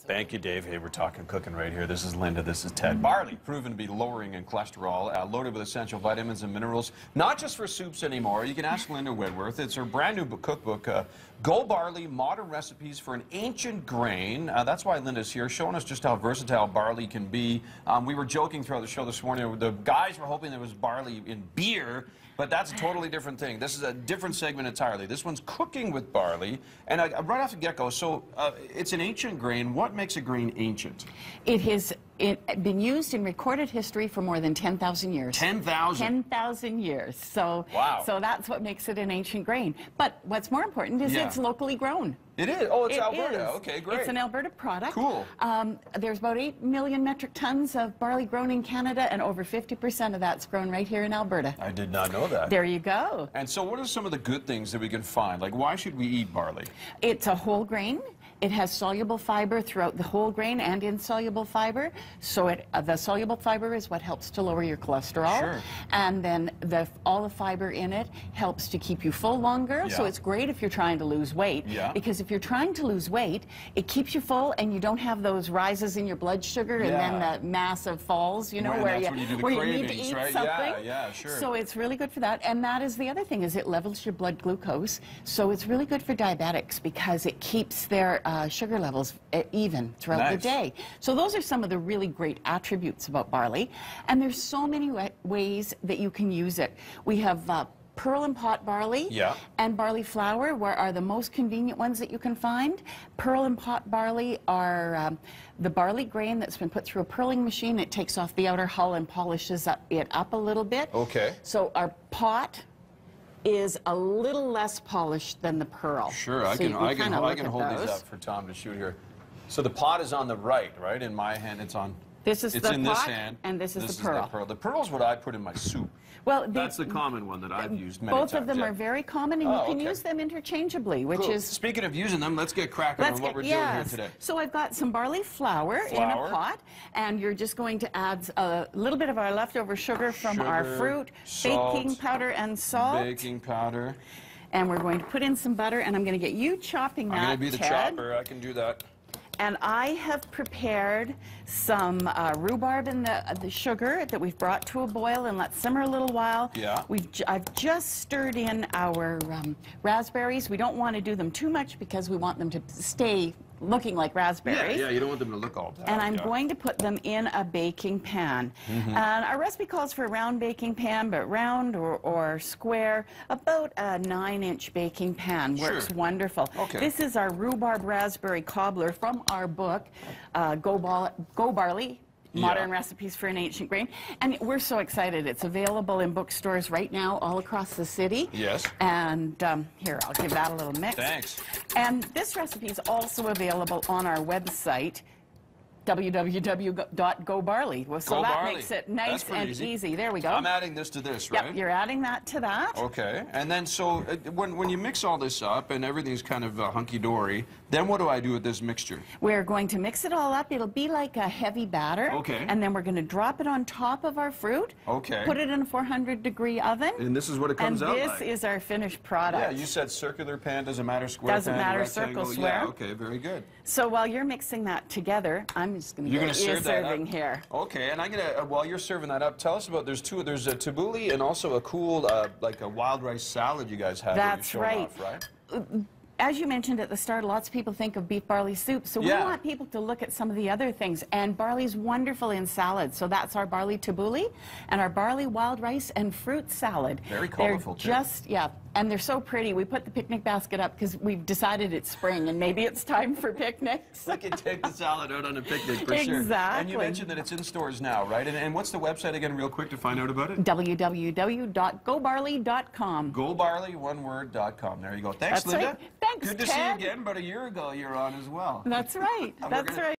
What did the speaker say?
Thank you, Dave. Hey, we're talking cooking right here. This is Linda. This is Ted. Barley, proven to be lowering in cholesterol, loaded with essential vitamins and minerals, not just for soups anymore. You can ask Linda Whitworth. It's her brand new cookbook, Go Barley, Modern Recipes for an Ancient Grain. That's why Linda's here, showing us just how versatile barley can be. We were joking throughout the show this morning. The guys were hoping there was barley in beer, but that's a totally different thing. This is a different segment entirely. This one's cooking with barley. And right off the get-go, so it's an ancient grain. What makes a grain ancient? It has been used in recorded history for more than 10,000 years. 10,000? 10,000 years. So, wow. So that's what makes it an ancient grain. But what's more important is it's locally grown. It is? Oh, it's Alberta. Is. Okay, great. It's an Alberta product. Cool. There's about 8 million metric tons of barley grown in Canada, and over 50% of that's grown right here in Alberta. I did not know that. There you go. And so what are some of the good things that we can find? Like, why should we eat barley? It's a whole grain. It has soluble fiber throughout the whole grain and insoluble fiber. So the soluble fiber is what helps to lower your cholesterol. Sure. And then all the fiber in it helps to keep you full longer. Yeah. So it's great if you're trying to lose weight. Yeah. Because if you're trying to lose weight, it keeps you full and you don't have those rises in your blood sugar and then the massive falls, you know, where you need to eat something. Yeah, sure. So it's really good for that. And that is the other thing, is it levels your blood glucose. So it's really good for diabetics because it keeps their sugar levels even throughout the day. So those are some of the really great attributes about barley. And there's so many ways that you can use it. We have pearl and pot barley and barley flour are the most convenient ones that you can find. Pearl and pot barley are the barley grain that's been put through a pearling machine. It takes off the outer hull and polishes it up a little bit. Okay. So our pot is a little less polished than the pearl. Sure, I can hold these up for Tom to shoot here. So the pot is on the right? In my hand, it's on. This is the pot, this hand, and this is the pearl. The pearl is what I put in my soup. Well, that's the common one that I've used many times. Both of them are very common, and you can use them interchangeably, which is... Speaking of using them, let's get cracking on what we're doing here today. So I've got some barley flour in a pot, and you're just going to add a little bit of our leftover sugar from our fruit, salt, baking powder and salt. Baking powder. And we're going to put in some butter, and I'm going to get you chopping that, I'm going to be the chopper. I can do that. And I have prepared some rhubarb in the sugar that we've brought to a boil and let simmer a little while. Yeah. I've just stirred in our raspberries. We don't want to do them too much because we want them to stay looking like raspberries. Yeah, you don't want them to look all bad. And I'm going to put them in a baking pan. And our recipe calls for a round baking pan, but round or square, about a 9-inch baking pan works wonderful. Okay. This is our rhubarb raspberry cobbler from our book, Go Barley, Modern Recipes for an Ancient Grain. And we're so excited. It's available in bookstores right now all across the city. Yes. And here, I'll give that a little mix. Thanks. And this recipe is also available on our website, www.gobarley. Well, so that makes it nice and easy. There we go. I'm adding this to this, right? Yep, you're adding that to that. Okay. And then so when you mix all this up and everything's kind of hunky-dory, then what do I do with this mixture? We're going to mix it all up. It'll be like a heavy batter. Okay. And then we're going to drop it on top of our fruit. Okay. Put it in a 400-degree oven. And this is what it comes out like. And this is our finished product. Yeah, you said circular pan, doesn't matter, square doesn't pan, matter, rectangle. circle, square. Yeah, okay, very good. So while you're mixing that together, I'm just going to get you serving here. Okay, and I'm gonna while you're serving that up, tell us about there's a tabbouleh and also a cool like a wild rice salad you guys have. That's right. Off, right? As you mentioned at the start, lots of people think of beef barley soup, so we want people to look at some of the other things. And barley's wonderful in salads, so that's our barley tabbouleh and our barley wild rice and fruit salad. Very colorful, too. And they're so pretty. We put the picnic basket up because we've decided it's spring and maybe it's time for picnics. We can take the salad out on a picnic for sure. Exactly. And you mentioned that it's in stores now, right? And what's the website again, real quick, to find out about it? www.gobarley.com. GoBarley.com. There you go. Thanks, Linda. Right. Thanks, Good to see you again. About a year ago, you're on as well. That's right. That's right.